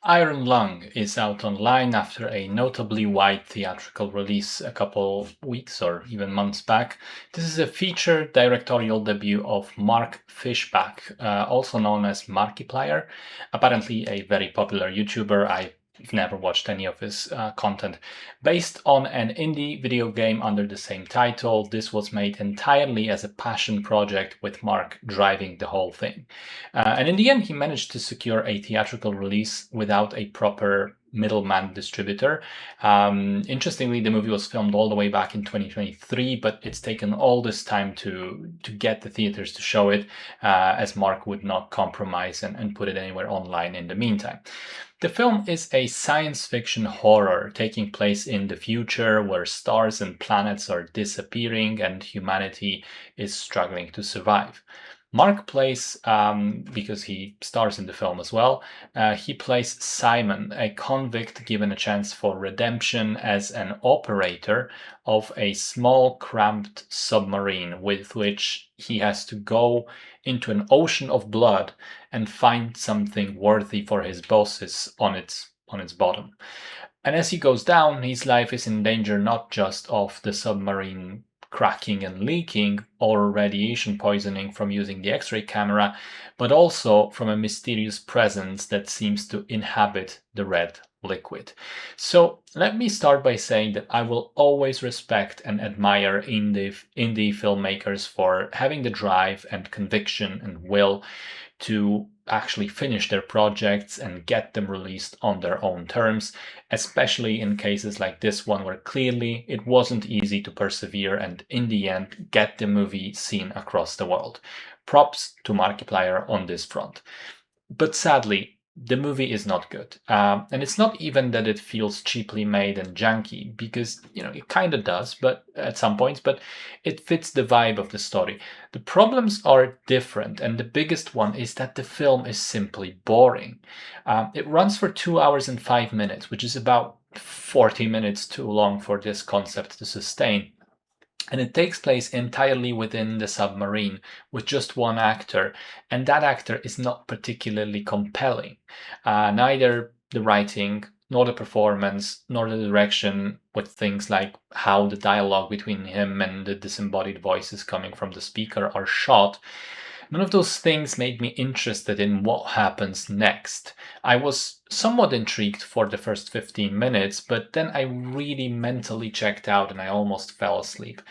Iron Lung is out online after a notably wide theatrical release a couple weeks or even months back. This is a feature directorial debut of Mark Fishback, also known as Markiplier, apparently a very popular YouTuber. I've never watched any of his content. Based on an indie video game under the same title, this was made entirely as a passion project with Mark driving the whole thing. And in the end, he managed to secure a theatrical release without a proper middleman distributor. Interestingly, the movie was filmed all the way back in 2023, but it's taken all this time to get the theaters to show it, as Mark would not compromise and put it anywhere online in the meantime. The film is a science fiction horror taking place in the future where stars and planets are disappearing and humanity is struggling to survive. Mark plays, because he stars in the film as well, he plays Simon, a convict given a chance for redemption as an operator of a small, cramped submarine with which he has to go into an ocean of blood and find something worthy for his bosses on its bottom. And as he goes down, his life is in danger not just of the submarine cracking and leaking or radiation poisoning from using the X-ray camera, but also from a mysterious presence that seems to inhabit the red liquid. So let me start by saying that I will always respect and admire indie filmmakers for having the drive and conviction and will to actually finish their projects and get them released on their own terms, especially in cases like this one where clearly it wasn't easy to persevere and in the end get the movie seen across the world. Props to Markiplier on this front. But sadly, the movie is not good. And it's not even that it feels cheaply made and janky, because, it kind of does, but at some points, but it fits the vibe of the story. The problems are different, and the biggest one is that the film is simply boring. It runs for 2 hours and 5 minutes, which is about 40 minutes too long for this concept to sustain. And it takes place entirely within the submarine with just one actor, and that actor is not particularly compelling. Neither the writing, nor the performance, nor the direction, with things like how the dialogue between him and the disembodied voices coming from the speaker are shot. None of those things made me interested in what happens next. I was somewhat intrigued for the first 15 minutes, but then I really mentally checked out and I almost fell asleep.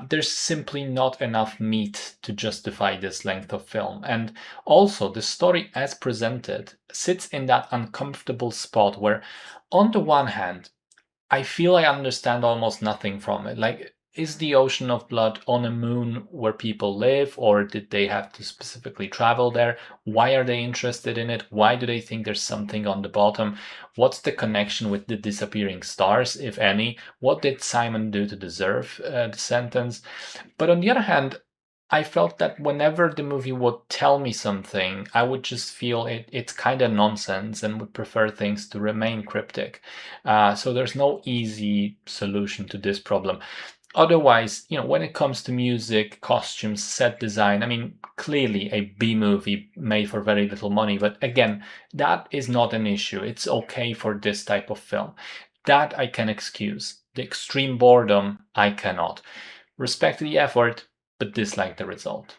There's simply not enough meat to justify this length of film. And also, the story as presented sits in that uncomfortable spot where, on the one hand, I feel I understand almost nothing from it. Like, is the ocean of blood on a moon where people live, or did they have to specifically travel there? Why are they interested in it? Why do they think there's something on the bottom? What's the connection with the disappearing stars, if any? What did Simon do to deserve the sentence? But on the other hand, I felt that whenever the movie would tell me something, I would just feel it's kind of nonsense and would prefer things to remain cryptic. So there's no easy solution to this problem. Otherwise, when it comes to music, costumes, set design, I mean, clearly a B movie made for very little money. But again, that is not an issue. It's okay for this type of film. That I can excuse. The extreme boredom, I cannot. Respect the effort, but dislike the result.